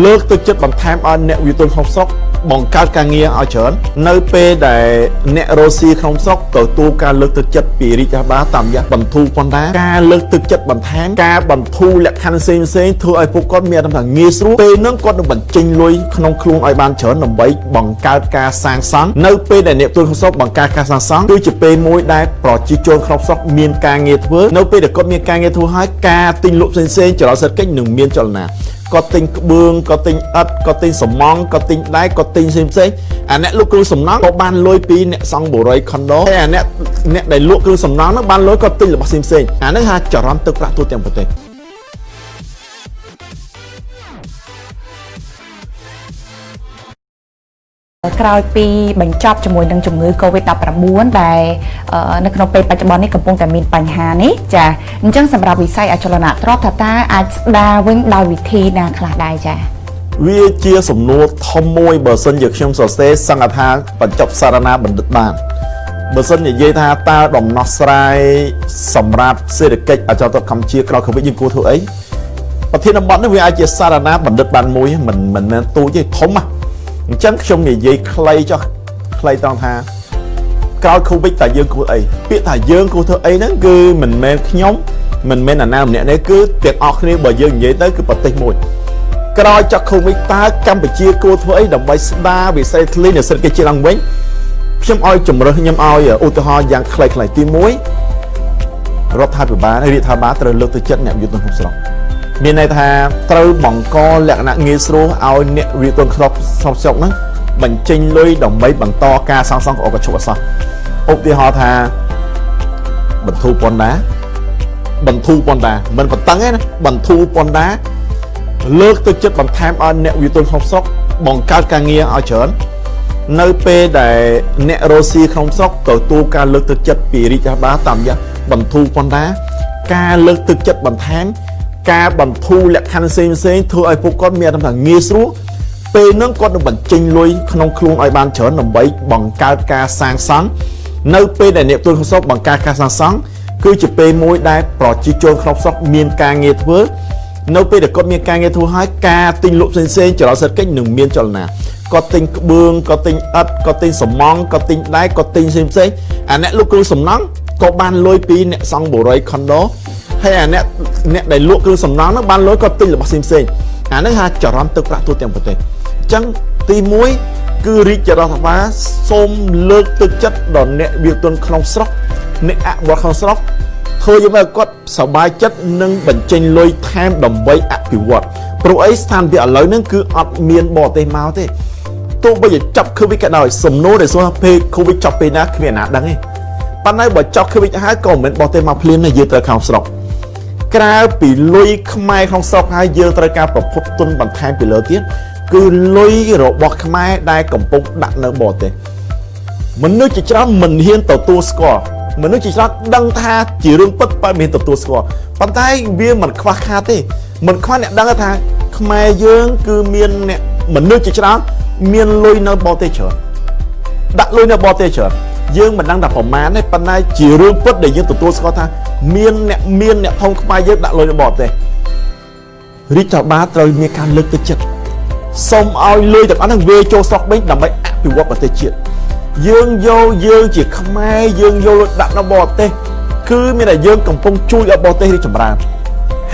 លើកទឹកចិត្តបន្ថែមឲ្យអ្នកវិទូក្នុងស្រុកបង្កើតការងារឲ្យច្រើននៅពេលដែលអ្នករស់ស៊ីក្នុងស្រុកទទួលការលើកទឹកចិត្តពីរាជរដ្ឋាភិបាលតាមរយៈបន្ធូរពន្ធដារការលើកទឹកចិត្តបន្ថែមការបន្ធូរលក្ខខណ្ឌផ្សេងៗធ្វើឲ្យពួកគាត់មានអារម្មណ៍ថាងាយស្រួលពេលហ្នឹងគាត់នឹងបញ្ចេញលុយក្នុងខ្លួនឲ្យបានច្រើនដើម្បីបង្កើតការសាងសង់នៅពេលដែលអ្នកវិទូក្នុងស្រុកបង្កើតការសាងសង់គឺជាពេលមួយដែលប្រជាជនក្នុងស្រុកមានការងារធ្វើនៅពេលដែលគាត់មានការងារធ្វើហើយការទិញលក់ផ្សេងៗចលនាសេដ្ឋកិច្ចនឹងមានចលនាគាត់ទិញក្បឿងគាត់ទិញឥដ្ឋគាត់ទិញសំងគាត់ទិញដែកគាត់ទិញផ្សេងៗអាអ្នកលក់គ្រឿងសំណង់ក៏បានលុយពីអ្នកសង់បុរីខុនដូហើយអាអ្នកដែលលក់គ្រឿងសំណង់ហ្នឹងបានលុយគាត់ទិញរបស់ផ្សេងៗអាហ្នឹងហៅចរន្តទឹកប្រាក់ទូទាំងប្រទេសក្រោយពីបញ្ចប់ជាមួយនឹងជំងឺ Covid19 ដែលនៅក្នុងពេលបច្ចុប្បន្ននេះកំពុងតែមានបញ្ហានេះចាអញ្ចឹងសម្រាប់វិស័យអចលនទ្រព្យថាតើអាចស្ដារវិញដោយវិធីណាខ្លះដែរចាវាជាសំណួរធំមួយបើសិនជាខ្ញុំសរសេរសង្កត់ថាបញ្ចប់សារណាបណ្ឌិតបានបើសិននិយាយថាតើដំណោះស្រាយសម្រាប់សេដ្ឋកិច្ចអចលនទ្រព្យកម្ពុជាក្រោយ Covid យើងគួរធ្វើអីប្រធានបទនេះវាអាចជាសារណាបណ្ឌិតបានមួយមិនមែនទូចទេធំណាអញ្ចឹងខ្ញុំនិយាយខ្លីចុះខ្លីត្រង់ថាក្រោយ Covid តើយើងគួរអីពាក្យថាយើងគួរធ្វើអីហ្នឹងគឺមិនមែនខ្ញុំមិនមែនអាណាម្នាក់នេះគឺទាំងអស់គ្នាបើយើងនិយាយទៅគឺប្រទេសមួយក្រោយចុះ Covid តើកម្ពុជាគួរធ្វើអីដើម្បីស្ដារវិស័យធ្លីនៃសេដ្ឋកិច្ចជាឡើងវិញខ្ញុំឲ្យជំរើសខ្ញុំឲ្យឧទាហរណ៍យ៉ាងខ្លីៗទី1រដ្ឋាភិបាលរាជរដ្ឋាភិបាលត្រូវលើកទឹកចិត្តអ្នកវិទូក្នុងស្រុកមានន័យថាត្រូវបង្កលក្ខណៈងាយស្រួលឲ្យអ្នកវិទូក្នុងស្រុកហ្នឹងបញ្ចេញលុយដើម្បីបន្តការសាងសង់កឈុអសោះឧទាហរណ៍ថាបន្ធូរពន្ធដារមិនបន្តឹងទេណាបន្ធូរពន្ធដារលើកទឹកចិត្តបន្ថែមឲ្យអ្នកវិទូក្នុងស្រុកបង្កើតការងារឲ្យច្រើននៅពេលដែលអ្នករស់ស៊ីក្នុងស្រុកទទួលការលើកទឹកចិត្តពីរាជរដ្ឋាភិបាលតាមរយៈបន្ធូរពន្ធដារការលើកទឹកចិត្តបន្ថែមការបន្ធូរលក្ខខណ្ឌផ្សេងៗធ្វើឲ្យពួកគាត់មានអារម្មណ៍ថាងាយស្រួលពេលហ្នឹងគាត់នឹងបញ្ចេញលុយក្នុងខ្លួនឲ្យបានច្រើនដើម្បីបង្កើតការសាងសង់នៅពេលដែលអ្នកវិទូក្នុងស្រុកបង្កើតការសាងសង់គឺជាពេលមួយដែលប្រជាជនក្នុងស្រុកមានការងារធ្វើនៅពេលដែលគាត់មានការងារធ្វើហើយការទិញលក់ផ្សេងៗចលនាសេដ្ឋកិច្ចនឹងមានចលនាគាត់ទិញក្បឿងគាត់ទិញឥដ្ឋគាត់ទិញសំងគាត់ទិញដែកគាត់ទិញផ្សេងៗអាអ្នកលក់គ្រឿងសំណង់ក៏បានលុយពីអ្នកសង់បុរីខុនដូហើយអាអ្នកដែលលក់គ្រឿងសំណង់ហ្នឹងបានលុយគាត់ទិញរបស់ផ្សេងៗអាហ្នឹងហៅចរន្តទឹកប្រាក់ទូទាំងប្រទេសអញ្ចឹងទី1គឺរាជរដ្ឋាភិបាលសូមលើកទឹកចិត្តដល់អ្នកវិទូក្នុងស្រុកអ្នកអភិវឌ្ឍក្នុងស្រុកធ្វើយ៉ាងម៉េចគាត់សប្បាយចិត្តនឹងបញ្ចេញលុយថែមដើម្បីអភិវឌ្ឍព្រោះអីស្ថានភាពឥឡូវហ្នឹងគឺអត់មានបរទេសមកទេទោះបីជាចាប់ Covid ក៏ដោយសំណួរដែលសួរពេល Covid ចាប់ពេលណាគ្មានណាដឹងទេប៉ុន្តែបើចាប់ Covid ហើយក៏មិនមែនបរទេសមកភ្លាមទេយើងត្រូវខំស្រុកក្រៅពីលុយខ្មែរក្នុងស្រុកហើយយើងត្រូវការប្រភពទុនបន្ថែមពីលើទៀតគឺលុយរបស់ខ្មែរដែលកំពុងដាក់នៅបរទេសមនុស្សជាច្រើនមិនហ៊ានទទួលស្គាល់មនុស្សជាច្រើនដឹងថាជារឿងពិតបើមិនទទួលស្គាល់ប៉ុន្តែវាមិនខ្វះខាតទេមិនខ្វះអ្នកដឹងថាខ្មែរយើងគឺមានអ្នកមនុស្សជាច្រើនមានលុយនៅបរទេសច្រើនដាក់លុយនៅបរទេសច្រើនយើងមិនដឹងថាប្រមាណទេប៉ុន្តែជារឿងពិតដែលយើងទទួលស្គាល់ថាមានអ្នកធំខ្មែរយើងដាក់លុយនៅបរទេសរាជរដ្ឋាភិបាលត្រូវមានការលើកទឹកចិត្តសូមឲ្យលុយទាំងអស់ហ្នឹងវាចូលស្រុកវិញដើម្បីអភិវឌ្ឍប្រទេសជាតិយើងជាខ្មែរយើងយកលុយដាក់នៅបរទេសគឺមានតែយើងកំពុងជួយឲ្យបរទេសរីកចម្រើន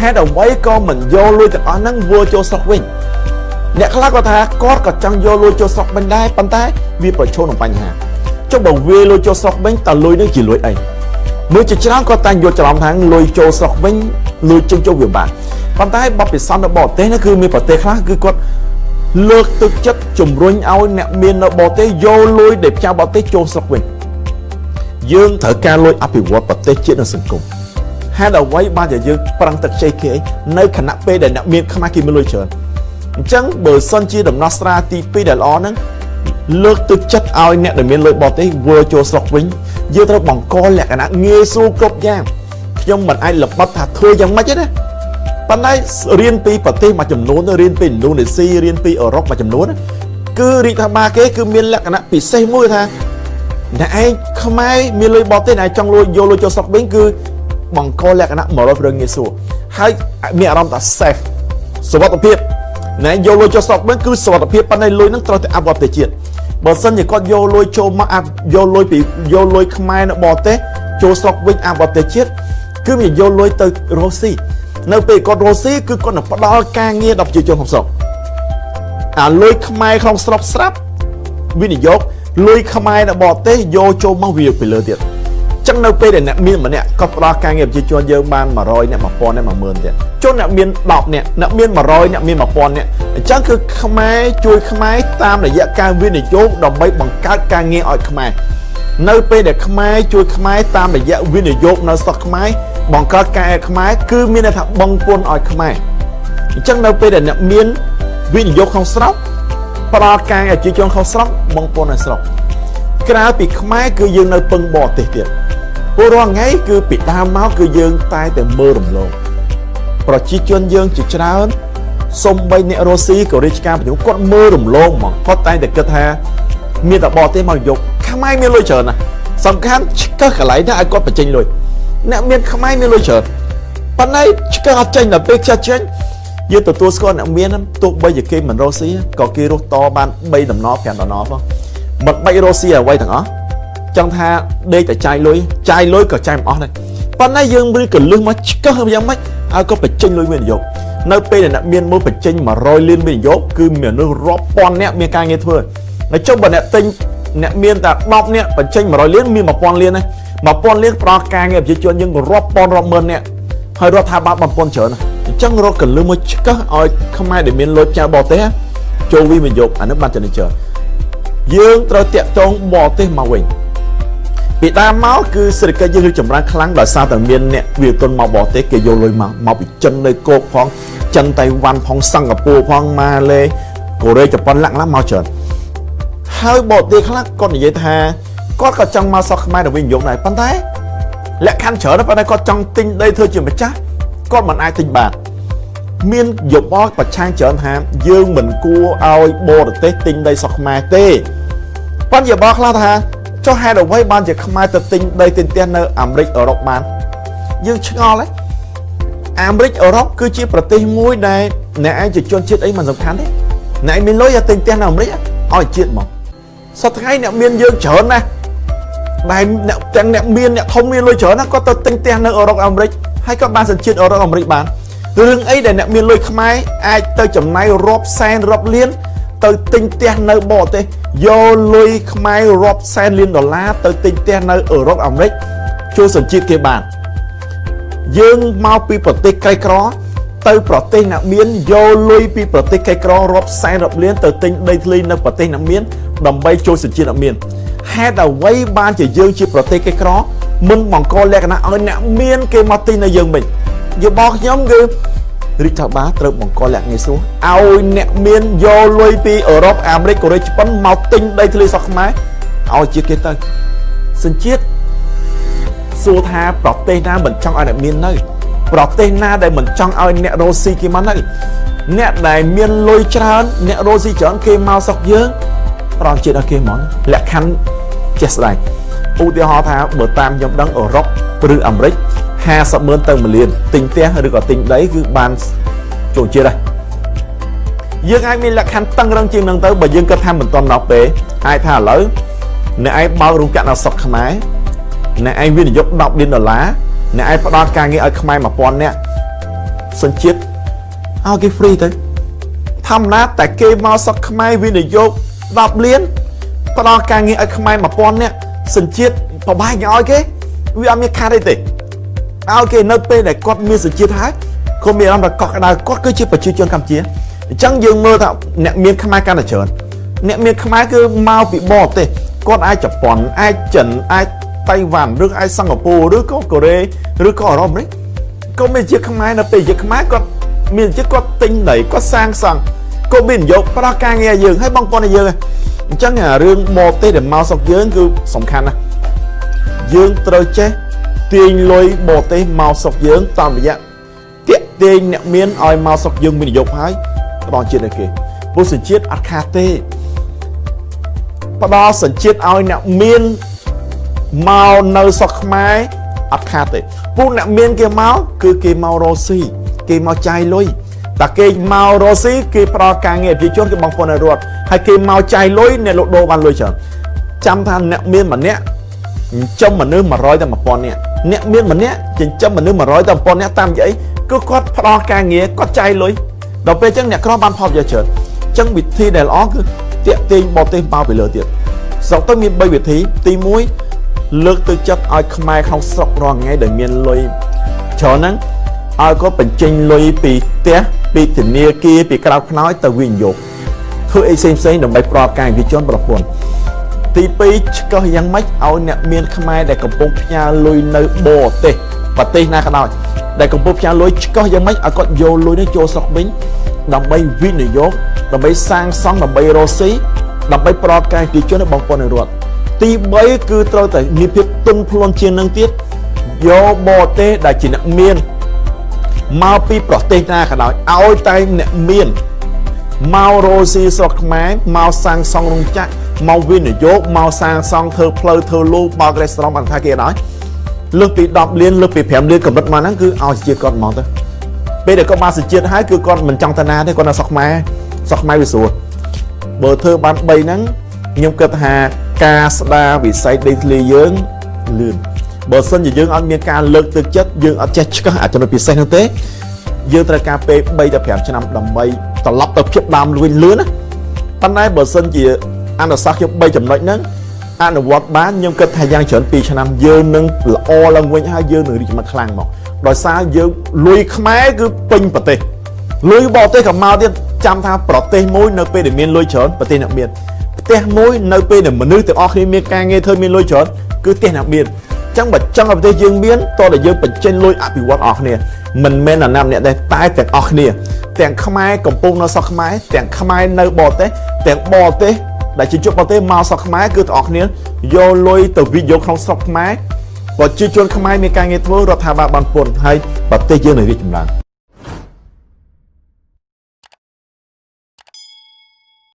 ហេតុអ្វីក៏មិនយកលុយទាំងអស់ហ្នឹងវាចូលស្រុកវិញអ្នកខ្លះក៏ថាគាត់ក៏ចង់យកលុយចូលស្រុកវិញដែរប៉ុន្តែវាប្រឈមនឹងបញ្ហាចុះបើវាលុយចូលស្រុកវិញតើលុយនេះជាលុយអីមើលជាច្រើនគាត់តែយល់ច្រឡំថាលុយចូលស្រុកវិញលុយចេញចូលវាបានប៉ុន្តែបបិសន្ននៅបរទេសនេះគឺមានប្រទេសខ្លះគឺគាត់លើកទឹកចិត្តជំរុញឲ្យអ្នកមាននៅបរទេសយកលុយដែលផ្ញើបរទេសចូលស្រុកវិញយើងត្រូវការលុយអភិវឌ្ឍប្រទេសជាតិនិងសង្គមហេតុអ្វីបានជាយើងប្រឹងទឹកជ័យគេនៅខណៈពេលដែលអ្នកមានខ្មែរគេមានលុយច្រើនអញ្ចឹងបើសិនជាដំណោះស្រាយទី2ដែលល្អហ្នឹងលើកទឹកចិត្តឲ្យអ្នកដែលមានលុយបរទេសវិលចូលស្រុកវិញយើងត្រូវបង្កលក្ខណៈងាយស្រួលគ្រប់យ៉ាងខ្ញុំមិនអាចល្បិតថាធ្វើយ៉ាងម៉េចទេណាប៉ុន្តែរៀនពីប្រទេសមួយចំនួនរៀនពីឥណ្ឌូនេស៊ីរៀនពីអឺរ៉ុបមួយចំនួនគឺរាជរដ្ឋាភិបាលគេគឺមានលក្ខណៈពិសេសមួយថាអ្នកឯងខ្មែរមានលុយបរទេសអ្នកឯងចង់លុយយកលុយចូលស្រុកវិញគឺបង្កលក្ខណៈ100%ងាយស្រួលហើយមានអារម្មណ៍ថា safe សុវត្ថិភាព ណែយកលុយចូលស្រុកវិញគឺសុខភាពប៉ុន្តែលុយហ្នឹងត្រូវតែអាប់បរទេសជាតិបើសិនជាគាត់យកលុយចូលមកអាប់យកលុយពីយកលុយខ្មែរនៅបរទេសចូលស្រុកវិញអាប់បរទេសជាតិគឺមានយកលុយទៅរស់ស៊ីនៅពេលគាត់រស់ស៊ីគឺគាត់នឹងផ្ដល់ការងារដល់ប្រជាជនក្នុងស្រុកអាលុយខ្មែរក្នុងស្រុកស្រាប់វិនិយោគលុយខ្មែរនៅបរទេសយកចូលមកវាពីលើទៀតចឹងនៅពេលដែលអ្នកមានម្នាក់គាត់ផ្ដល់ការងារប្រជាជនយើងបាន100អ្នក1000អ្នក10000ទៀតជនអ្នកមាន10អ្នកអ្នកមាន100អ្នកមាន1000អ្នកអញ្ចឹងគឺខ្មែរជួយខ្មែរតាមរយៈការវិនិយោគដើម្បីបង្កើតការងារឲ្យខ្មែរនៅពេលដែលខ្មែរជួយខ្មែរតាមរយៈវិនិយោគនៅស្រុកខ្មែរបង្កើតការងារខ្មែរគឺមានន័យថាបង់ពន្ធឲ្យខ្មែរអញ្ចឹងនៅពេលដែលអ្នកមានវិនិយោគក្នុងស្រុកផ្ដល់ការងារប្រជាជនក្នុងស្រុកបង់ពន្ធឲ្យស្រុកក្រៅពីខ្មែរគឺយើងនៅពឹងបរទេសទៀតពលរដ្ឋថ្ងៃគឺពីដើមមកគឺយើងតែមើលរំលងប្រជាជនយើងជាច្រើនសូម្បីអ្នករុស្ស៊ីក៏រាជការបញ្ញគាត់មើលរំលងហ្មងគាត់តែគិតថាមានតែបរទេសមកយកខ្មែរមានលុយច្រើនណាស់សំខាន់ឆ្កឹះកន្លែងណាឲ្យគាត់បញ្ចេញលុយអ្នកមានខ្មែរមានលុយច្រើនប៉ុន្តែឆ្កឹះអត់ចេញដល់ពេលខ្ជិះចេញយើងទទួលស្គាល់អ្នកមានទោះបីជាគេមិនរុស្ស៊ីក៏គេរស់តបាន3ដំណ5ដំណផងមិនបាច់រុស្ស៊ីអ្វីទាំងអស់ចង់ថាដេកតែចាយលុយក៏ចាយមិនអស់ដែរប៉ុន្តែយើងឬក៏លឹះមកឆ្កឹះយ៉ាងម៉េចឲ្យគាត់បញ្ចេញលុយវិនិយោគនៅពេលដែលអ្នកមានមួយបញ្ចេញ100លានវិនិយោគគឺមនុស្សរាប់ពាន់នាក់មានការងារធ្វើហើយចុះបើអ្នកទិញអ្នកមានតែ10នាក់បញ្ចេញ100លានមាន1000លានណា1000លានផ្ដល់ការងារប្រជាជនយើងរាប់ពាន់រាប់ម៉ឺននាក់ហើយរដ្ឋាភិបាលបំពន់ច្រើនណាអញ្ចឹងរកកលឹះមកឆ្កឹះឲ្យខ្មែរដែលមានលុយផ្ញើបរទេសចូលវិនិយោគអានេះបានចំណេញច្រើនយើងត្រូវតាក់ទងបរទេសមកវិញពីដើមមកគឺសេដ្ឋកិច្ចយើងរីកចម្រើនខ្លាំងដោយសារតែមានអ្នកវិនិយោគមកបរទេសគេយកលុយមកពីចិននៅកូកផងចិនតៃវ៉ាន់ផងសិង្ហបុរីផងម៉ាឡេកូរ៉េជប៉ុនឡាក់ណាស់មកច្រើនហើយបរទេសខ្លះគាត់និយាយថាគាត់ក៏ចង់មកស្រុកខ្មែរទៅវិនិយោគដែរប៉ុន្តែលក្ខខណ្ឌច្រើនប៉ុន្តែគាត់ចង់ទិញដីធ្វើជាម្ចាស់គាត់មិនអាចទិញបានមានយោបល់ប្រឆាំងច្រើនថាយើងមិនគួរឲ្យបរទេសទិញដីស្រុកខ្មែរទេប៉ុន្តែយោបល់ខ្លះថាចុះហេតុអ្វីបានជាខ្មែរទៅទិញដីទិញផ្ទះនៅអាមេរិកអឺរ៉ុបបានយើងឆ្ងល់ហ្នឹងអាមេរិកអឺរ៉ុបគឺជាប្រទេសមួយដែលអ្នកឯងជាជនជាតិអីមិនសំខាន់ទេអ្នកឯងមានលុយទៅទិញផ្ទះនៅអាមេរិកឲ្យជាតិមកសប្តាហ៍ថ្ងៃអ្នកមានយើងច្រើនណាស់ដែលអ្នកទាំងអ្នកមានអ្នកធំមានលុយច្រើនណាស់គាត់ទៅទិញផ្ទះនៅអឺរ៉ុបអាមេរិកហើយក៏បានសញ្ជាតិអឺរ៉ុបអាមេរិកបានរឿងអីដែលអ្នកមានលុយខ្មែរអាចទៅចំណាយរាប់សែនរាប់លានទៅទិញផ្ទះនៅបរទេសយកលុយខ្មែររាប់សែនលានដុល្លារទៅទិញផ្ទះនៅអឺរ៉ុបអាមេរិកជួយសញ្ជាតិគេបានយើងមកពីប្រទេសក្រីក្រទៅប្រទេសអ្នកមានយកលុយពីប្រទេសក្រីក្ររាប់សែនរាប់លានទៅទិញដីធ្លីនៅប្រទេសអ្នកមានដើម្បីជួយសញ្ជាតិអ្នកមានហេតុអ្វីបានជាយើងជាប្រទេសក្រីក្រមិនបង្កលក្ខណៈឲ្យអ្នកមានគេមកទិញនៅយើងវិញយោបល់ខ្ញុំគឺរាជរដ្ឋាភិបាលត្រូវបង្កលក្ខងាយស្រួលឲ្យអ្នកមានយកលុយពីអឺរ៉ុបអាមេរិកកូរ៉េជប៉ុនមកទិញដីធ្លីស្រុកខ្មែរឲ្យជាគេទៅសញ្ជាតិសួរថាប្រទេសណាមិនចង់ឲ្យអ្នកមាននៅប្រទេសណាដែលមិនចង់ឲ្យអ្នករស់ស៊ីគេមកនៅអ្នកដែលមានលុយច្រើនអ្នករស់ស៊ីច្រើនគេមកស្រុកយើងប្រងជាតិឲ្យគេហ្មងលក្ខខណ្ឌជាក់ស្ដែងឧទាហរណ៍ថាបើតាមខ្ញុំដឹងអឺរ៉ុបឬអាមេរិក50,000 ទៅ1លានទិញផ្ទះឬក៏ទិញដីគឺបានចូលជាតិហើយយើងអាចមានលក្ខខណ្ឌតឹងរឹងជាងនឹងទៅបើយើងគិតថាមិនទាន់ដល់ពេលអាចថាឥឡូវអ្នកឯងបើករោងចក្រនៅស្រុកខ្មែរអ្នកឯងវិនិយោគ10 លានដុល្លារអ្នកឯងផ្ដល់ការងារឲ្យខ្មែរ1000នាក់សញ្ជាតិឲ្យគេ free ទៅធម្មតាតែគេមកស្រុកខ្មែរវិនិយោគ10 លានផ្ដល់ការងារឲ្យខ្មែរ1000នាក់សញ្ជាតិប្របាយឲ្យគេវាអត់មានខាតអីទេឲ្យគេនៅពេលដែលគាត់មានសញ្ជាតិហើយគាត់មានអារម្មណ៍ថាកក់ក្ដៅគាត់គឺជាប្រជាជនកម្ពុជាអញ្ចឹងយើងមើលថាអ្នកមានខ្មែរកាន់តែច្រើនអ្នកមានខ្មែរគឺមកពីបរទេសគាត់អាចជប៉ុនអាចចិនអាចតៃវ៉ាន់ឬអាចសិង្ហបុរីឬក៏កូរ៉េឬក៏អឺរ៉ុបនេះក៏មានជាខ្មែរនៅពេលជាខ្មែរគាត់មានជាគាត់ទិញដីគាត់សាងសង់គាត់មានយកផ្ដល់ការងារយើងឲ្យបងប្អូនយើងអញ្ចឹងរឿងបរទេសដែលមកស្រុកយើងគឺសំខាន់ណាស់យើងត្រូវចេះទាញលុយបរទេសមកស្រុកយើងតាមរយៈទាក់ទាញអ្នកមានឲ្យមកស្រុកយើងវិនិយោគហើយផ្ដល់ជាតិឲ្យគេព្រោះសញ្ជាតិអត់ខាតទេផ្ដល់សញ្ជាតិឲ្យអ្នកមានមកនៅស្រុកខ្មែរអត់ខាតទេពួកអ្នកមានគេមកគឺគេមករកស៊ីគេមកចាយលុយ តាគេមករស់ស៊ីគេប្រកការងារប្រជាជនគឺបងប្អូននៅរដ្ឋហើយគេមកចាយលុយអ្នកលក់ដូរបានលុយច្រើនចាំថាអ្នកមានម្នាក់ចិញ្ចឹមមនុស្ស100តែ1000នាក់អ្នកមានម្នាក់ចិញ្ចឹមមនុស្ស100តែ1000នាក់តាមអីគឺគាត់ផ្ដល់ការងារគាត់ចាយលុយដល់ពេលអញ្ចឹងអ្នកក្របានផលប្រយោជន៍ច្រើនអញ្ចឹងវិធីដែលល្អគឺតាក់ទាញបរទេសមកពីលើទៀតស្រុកទៅមាន3វិធីទី1លើកទឹកចិត្តឲ្យខ្មែរក្នុងស្រុករាល់ថ្ងៃដែលមានលុយច្រើនហ្នឹងឲ្យគាត់បញ្ចេញលុយពីផ្ទះពីធនាគារពីក្រៅខ្នើយទៅវិនិយោគធ្វើអីផ្សេងៗដើម្បីប្រកការវិជនប្រព័ន្ធទី2ឆ្កឹះយ៉ាងម៉េចឲ្យអ្នកមានខ្មែរដែលកំពុងផ្ញើលុយនៅបរទេសប្រទេសណាក៏ដោយដែលកំពុងផ្ញើលុយឆ្កឹះយ៉ាងម៉េចឲ្យគាត់យកលុយនេះចូលស្រុកវិញដើម្បីវិនិយោគដើម្បីសាងសង់ដើម្បីរកស៊ីដើម្បីប្រកការវិជនរបស់បងប្អូននៅរដ្ឋទី3គឺត្រូវតែមានភាពទន់ភ្លន់ជាងនឹងទៀតយកបរទេសដែលជាអ្នកមានមកពីប្រទេសណាក៏ដោយឲ្យតែអ្នកមានមករស់ស៊ីស្រុកខ្មែរមកសាងសង់រោងចក្រមកវិនិយោគមកសាងសង់ធ្វើផ្លូវធ្វើលូបើករេស្តូរ៉ង់បានថាគេដល់លើសពី10លានលើសពី5លានកម្រិតមកហ្នឹងគឺឲ្យជាគាត់ហ្មងទៅពេលដែលគាត់បានសញ្ជាតិហើយគឺគាត់មិនចង់ទៅណាទេគាត់នៅស្រុកខ្មែរវាស្រួលបើធ្វើបាន3ហ្នឹងខ្ញុំគិតថាការស្ដារវិស័យដីធ្លីយើងលឿនបើសិនជាយើងអត់មានការលើកទឹកចិត្តយើងអត់ចេះឆ្កឹះអាចចំណុចពិសេសនោះទេយើងត្រូវការពេល3ទៅ5ឆ្នាំដើម្បីត្រឡប់ទៅភាពដើមលឿនណាប៉ុន្តែបើសិនជាអនុសាសន៍ខ្ញុំ3ចំណុចហ្នឹងអនុវត្តបានខ្ញុំគិតថាយ៉ាងច្រើន2ឆ្នាំយើងនឹងល្អឡើងវិញហើយយើងនឹងរីកចម្រើនខ្លាំងមកដោយសារយើងលុយខ្មែរគឺពេញប្រទេសលុយបរទេសក៏មកទៀតចាំថាប្រទេសមួយនៅពេលដែលមានលុយច្រើនប្រទេសអ្នកមានផ្ទះមួយនៅពេលដែលមនុស្សទាំងអស់គ្នាមានការងារធ្វើមានលុយច្រើនគឺផ្ទះអ្នកមានចឹងបើចង់ឲ្យប្រទេសយើងមានតើតែយើងបញ្ចេញលុយអភិវឌ្ឍអស់គ្នាមិនមែនអាណាម្នាក់ទេតែទាំងអស់គ្នាទាំងខ្មែរកំពុងនៅស្រុកខ្មែរទាំងខ្មែរនៅបរទេសទាំងបរទេសដែលជាជួបបរទេសមកស្រុកខ្មែរគឺទាំងអស់គ្នាយកលុយទៅវិនិយោគក្នុងស្រុកខ្មែរប្រជាជនខ្មែរមានការងារធ្វើរដ្ឋាភិបាលបានពន្ធហើយប្រទេសយើងនឹងរីកចម្រើន